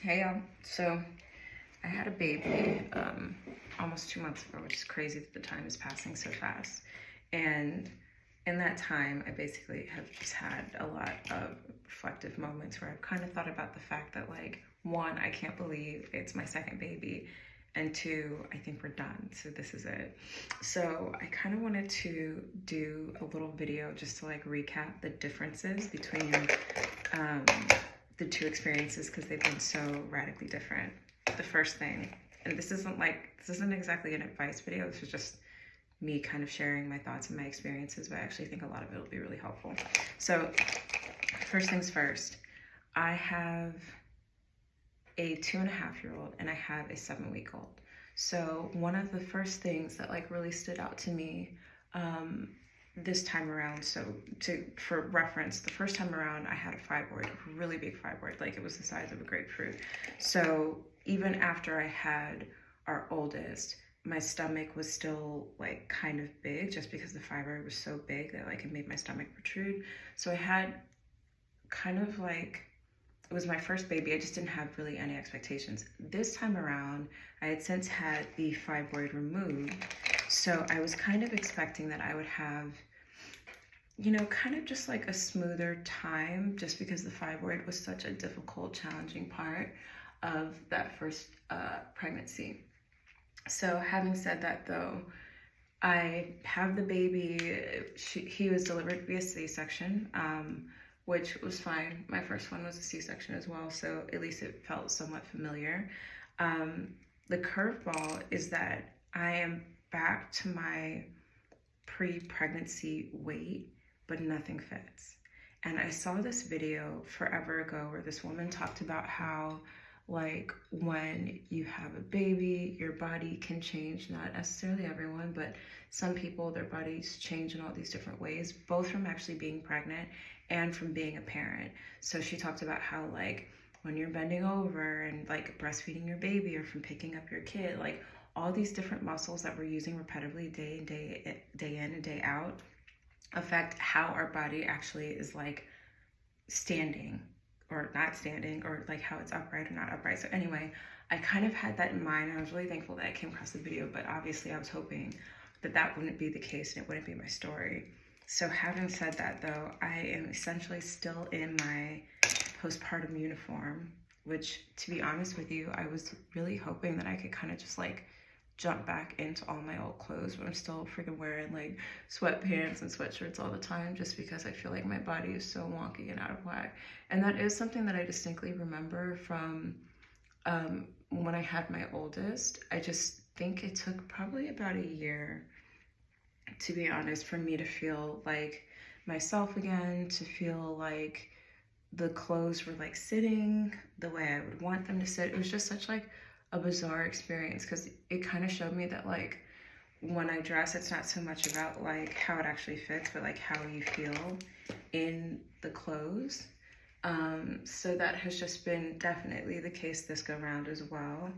Hey y'all. So I had a baby almost 2 months ago, which is crazy that the time is passing so fast. And in that time, I basically have just had a lot of reflective moments where I've kind of thought about the fact that, like, one, I can't believe it's my second baby, and two, I think we're done. So this is it. So I kind of wanted to do a little video just to like recap the differences between um, the two experiences because they've been so radically different. The first thing, and this isn't exactly an advice video, this is just me kind of sharing my thoughts and my experiences, but I actually think a lot of it will be really helpful. So first things first, I have a 2.5-year-old and I have a 7-week-old. So one of the first things that like really stood out to me this time around, so for reference, the first time around I had a fibroid, a really big fibroid, like it was the size of a grapefruit. So even after I had our oldest, my stomach was still like kind of big just because the fibroid was so big that like it made my stomach protrude. So I had kind of like, it was my first baby. I just didn't have really any expectations. This time around, I had since had the fibroid removed. So I was kind of expecting that I would have, you know, kind of just like a smoother time just because the fibroid was such a difficult, challenging part of that first pregnancy. So having said that though, I have the baby, he was delivered via C-section, which was fine. My first one was a C-section as well, so at least it felt somewhat familiar. The curveball is that I am back to my pre-pregnancy weight, but nothing fits. And I saw this video forever ago where this woman talked about how like when you have a baby, your body can change, not necessarily everyone, but some people, their bodies change in all these different ways, both from actually being pregnant and from being a parent. So she talked about how like when you're bending over and like breastfeeding your baby or from picking up your kid, like all these different muscles that we're using repetitively day in and day out affect how our body actually is like standing or not standing, or like how it's upright or not upright. So anyway, I kind of had that in mind. I was really thankful that I came across the video, but obviously I was hoping that that wouldn't be the case and it wouldn't be my story. So having said that though, I am essentially still in my postpartum uniform, which to be honest with you, I was really hoping that I could kind of just like jump back into all my old clothes, but I'm still freaking wearing like sweatpants and sweatshirts all the time just because I feel like my body is so wonky and out of whack. And that is something that I distinctly remember from when I had my oldest. I just think it took probably about a year, to be honest, for me to feel like myself again, to feel like the clothes were like sitting the way I would want them to sit. It was just such like a bizarre experience because it kind of showed me that like when I dress, it's not so much about like how it actually fits, but like how you feel in the clothes. So that has just been definitely the case this go round as well,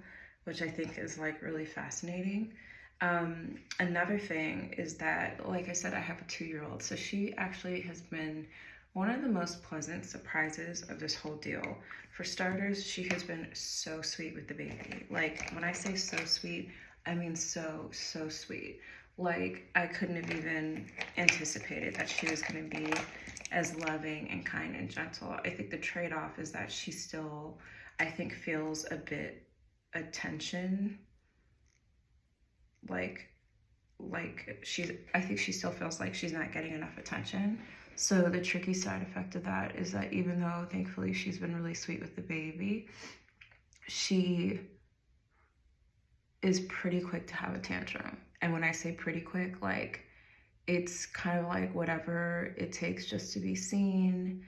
which I think is like really fascinating. Another thing is that, like I said, I have a 2-year-old, so she actually has been one of the most pleasant surprises of this whole deal. For starters, she has been so sweet with the baby. Like, when I say so sweet, I mean so sweet. Like, I couldn't have even anticipated that she was going to be as loving and kind and gentle. I think the trade-off is that she still, I think, feels a bit attention, I think she still feels like she's not getting enough attention. So the tricky side effect of that is that even though thankfully she's been really sweet with the baby, she is pretty quick to have a tantrum. And when I say pretty quick, like it's kind of like whatever it takes just to be seen.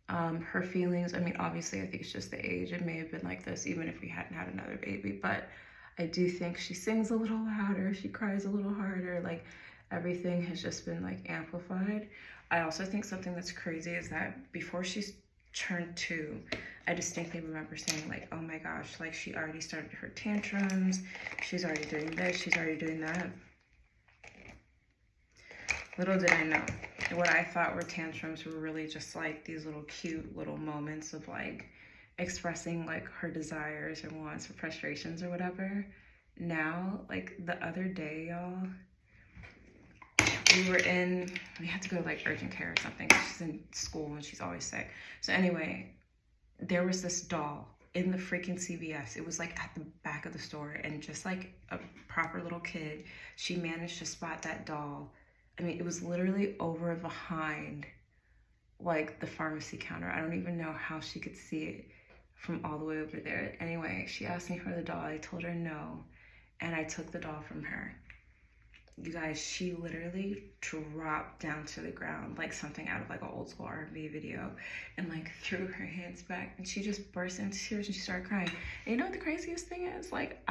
Her feelings, I mean, obviously I think it's just the age. It may have been like this even if we hadn't had another baby, but I do think she sings a little louder, she cries a little harder, like everything has just been like amplified. I also think something that's crazy is that before she's turned 2, I distinctly remember saying like, oh my gosh, like she already started her tantrums, she's already doing this, she's already doing that. Little did I know, what I thought were tantrums were really just like these little cute little moments of like expressing like her desires or wants or frustrations or whatever. Now, like the other day, y'all, we had to go to like urgent care or something. She's in school and she's always sick. So anyway, there was this doll in the freaking CVS. It was like at the back of the store, and just like a proper little kid, she managed to spot that doll. I mean, it was literally over behind like the pharmacy counter. I don't even know how she could see it from all the way over there. Anyway, she asked me for the doll. I told her no, and I took the doll from her. You guys, she literally dropped down to the ground like something out of like an old school R&B video, and like threw her hands back, and she just burst into tears and she started crying. And you know what the craziest thing is? Like,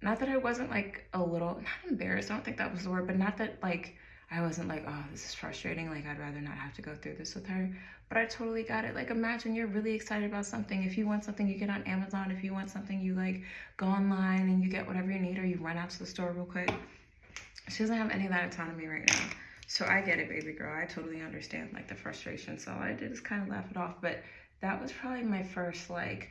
not that I wasn't like a little, not embarrassed, I don't think that was the word, but not that like I wasn't like, oh, this is frustrating, like I'd rather not have to go through this with her. But I totally got it. Like, imagine you're really excited about something. If you want something, you get on Amazon. If you want something, you like go online and you get whatever you need, or you run out to the store real quick. She doesn't have any of that autonomy right now. So I get it, baby girl. I totally understand like the frustration. So all I did is kind of laugh it off. But that was probably my first, like,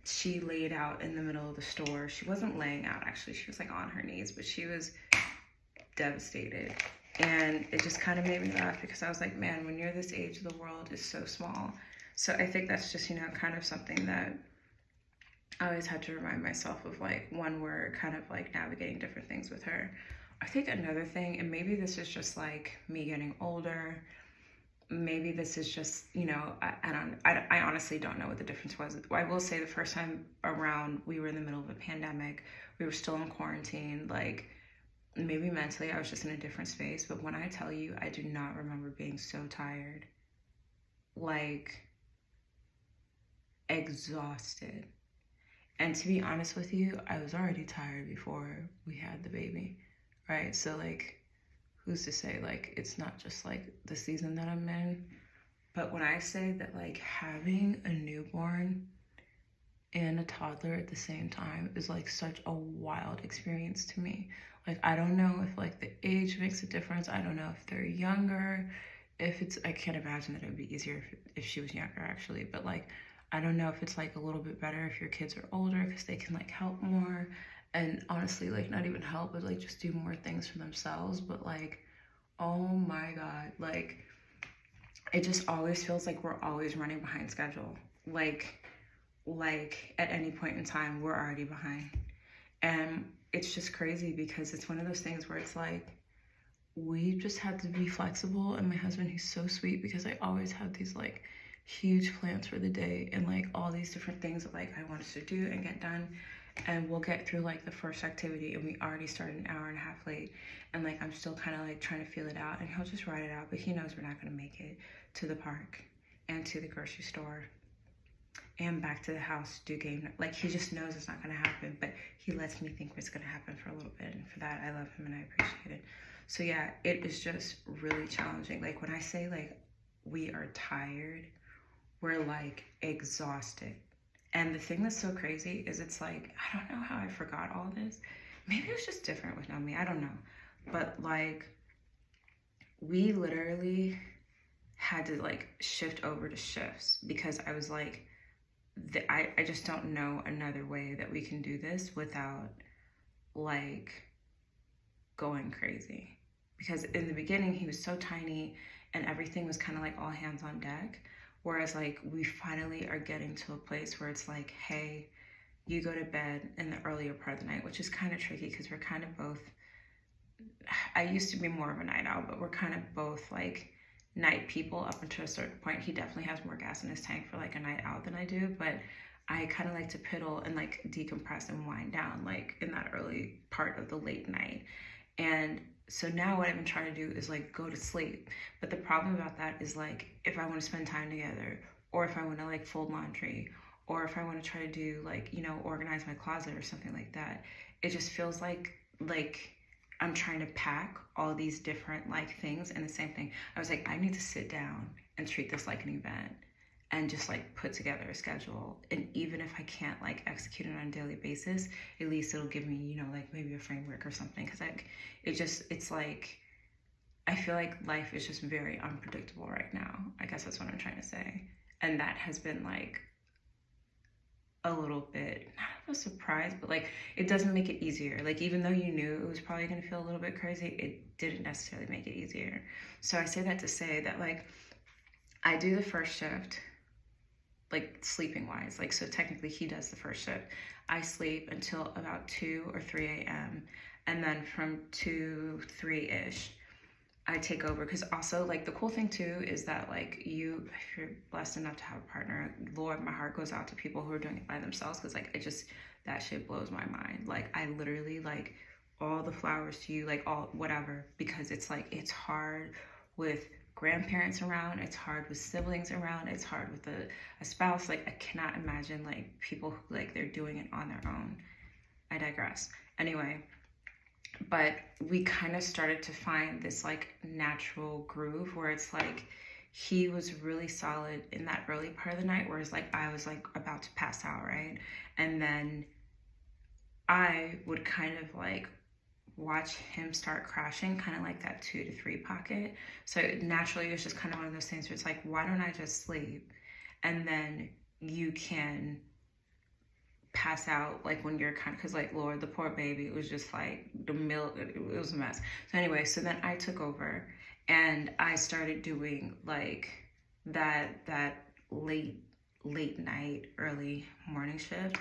she laid out in the middle of the store. She wasn't laying out, actually. She was like on her knees, but she was devastated. And it just kind of made me laugh, because I was like, man, when you're this age, the world is so small. So I think that's just, you know, kind of something that I always had to remind myself of, like, when we're kind of like navigating different things with her. I think another thing, and maybe this is just like me getting older, maybe this is just, you know, I honestly don't know what the difference was. I will say the first time around, we were in the middle of a pandemic, we were still in quarantine, like maybe mentally I was just in a different space. But when I tell you, I do not remember being so tired, like exhausted. And to be honest with you, I was already tired before we had the baby, right? So like, who's to say like it's not just like the season that I'm in? But when I say that like having a newborn and a toddler at the same time is like such a wild experience to me. Like, I don't know if like the age makes a difference. I don't know if they're younger, if it's, I can't imagine that it would be easier if she was younger actually, but like, I don't know if it's like a little bit better if your kids are older, because they can like help more, and honestly like not even help, but like just do more things for themselves. But like, oh my God, like it just always feels like we're always running behind schedule. Like at any point in time, we're already behind. And it's just crazy, because it's one of those things where it's like, we just had to be flexible. And my husband, he's so sweet, because I always have these like huge plans for the day, and like all these different things that like I want us to do and get done. And we'll get through like the first activity, and we already started an hour and a half late, and like I'm still kind of like trying to feel it out, and he'll just write it out, but he knows we're not going to make it to the park and to the grocery store and back to the house to do game night. Like, he just knows it's not going to happen, but he lets me think it's going to happen for a little bit, and for that I love him and I appreciate it. So yeah, it is just really challenging. Like, when I say like we are tired, we're like exhausted. And the thing that's so crazy is, it's like, I don't know how I forgot all this. Maybe it was just different with Naomi, I don't know. But like, we literally had to like shift over to shifts, because I was like, I just don't know another way that we can do this without like going crazy. Because in the beginning, he was so tiny and everything was kind of like all hands on deck. Whereas like, we finally are getting to a place where it's like, hey, you go to bed in the earlier part of the night, which is kind of tricky, because we're kind of both, I used to be more of a night owl, but we're kind of both like night people up until a certain point. He definitely has more gas in his tank for like a night out than I do, but I kind of like to piddle and like decompress and wind down like in that early part of the late night. And so now what I've been trying to do is like go to sleep. But the problem about that is like, if I want to spend time together, or if I want to like fold laundry, or if I want to try to do like, you know, organize my closet or something like that, it just feels like I'm trying to pack all these different like things in the same thing. I was like, I need to sit down and treat this like an event, and just like put together a schedule. And even if I can't like execute it on a daily basis, at least it'll give me, you know, like maybe a framework or something. Cause like, it's like, I feel like life is just very unpredictable right now. I guess that's what I'm trying to say. And that has been like a little bit, not of a surprise, but like it doesn't make it easier. Like even though you knew it was probably gonna feel a little bit crazy, it didn't necessarily make it easier. So I say that to say that like I do the first shift, like sleeping wise. Like so technically he does the first shift. I sleep until about 2 or 3 a.m. And then from 2, 3-ish, I take over. Because also like the cool thing too is that like you, if you're blessed enough to have a partner, Lord, my heart goes out to people who are doing it by themselves. Because like it just, that shit blows my mind. Like I literally like all the flowers to you, like all whatever, because it's like it's hard with grandparents around, it's hard with siblings around, it's hard with a spouse. Like I cannot imagine like people who like they're doing it on their own. I digress. Anyway, but we kind of started to find this like natural groove where it's like he was really solid in that early part of the night, whereas like I was like about to pass out, right? And then I would kind of like watch him start crashing, kind of like that 2 to 3 pocket. So naturally it was just kind of one of those things where it's like, why don't I just sleep and then you can pass out like when you're kind of, because like Lord, the poor baby, it was just like the milk, it was a mess. So anyway, so then I took over and I started doing like that late night, early morning shift.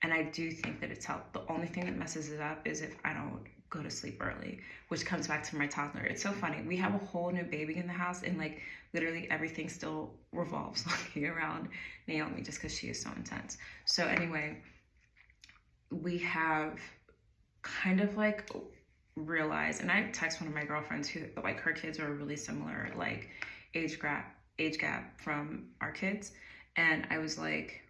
And I do think that it's helped. The only thing that messes it up is if I don't go to sleep early, which comes back to my toddler. It's so funny. We have a whole new baby in the house and like literally everything still revolves around Naomi just because she is so intense. So anyway, we have kind of like realized, and I text one of my girlfriends who like her kids are really similar, like age gap from our kids. And I was like,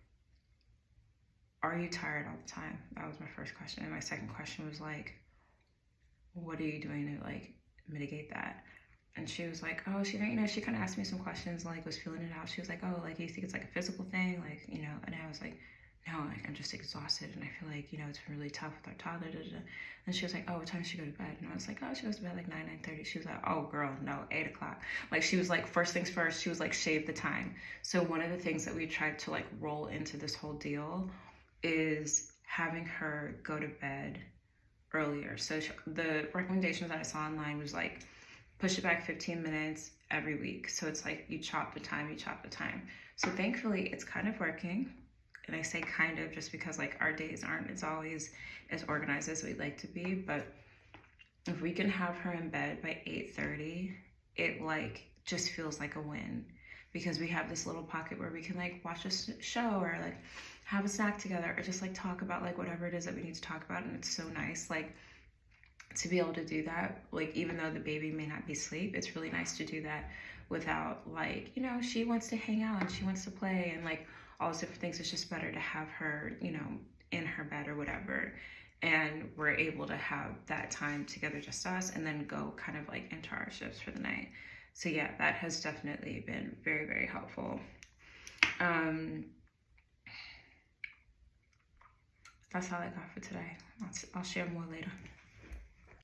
are you tired all the time? That was my first question. And my second question was like, what are you doing to like mitigate that? And she was like, oh, she kind of asked me some questions, like was feeling it out. She was like, oh, like you think it's like a physical thing? Like, and I was like, no, like I'm just exhausted. And I feel like, it's really tough with our toddler. And she was like, oh, what time does she go to bed? And I was like, oh, she goes to bed like 9:30. She was like, oh girl, no, 8 o'clock. Like she was like, first things first, she was like, shave the time. So one of the things that we tried to like roll into this whole deal is having her go to bed earlier. So the recommendations that I saw online was like, push it back 15 minutes every week. So it's like you chop the time. So thankfully it's kind of working. And I say kind of just because like our days aren't as always as organized as we'd like to be. But if we can have her in bed by 8:30, it like just feels like a win, because we have this little pocket where we can like watch a show or like have a snack together or just like talk about like whatever it is that we need to talk about. And it's so nice like to be able to do that, like even though the baby may not be asleep, it's really nice to do that without like, she wants to hang out and she wants to play and like all those different things. It's just better to have her, in her bed or whatever. And we're able to have that time together, just us, and then go kind of like into our shifts for the night. So yeah, that has definitely been very, very helpful. That's all I got for today. I'll share more later.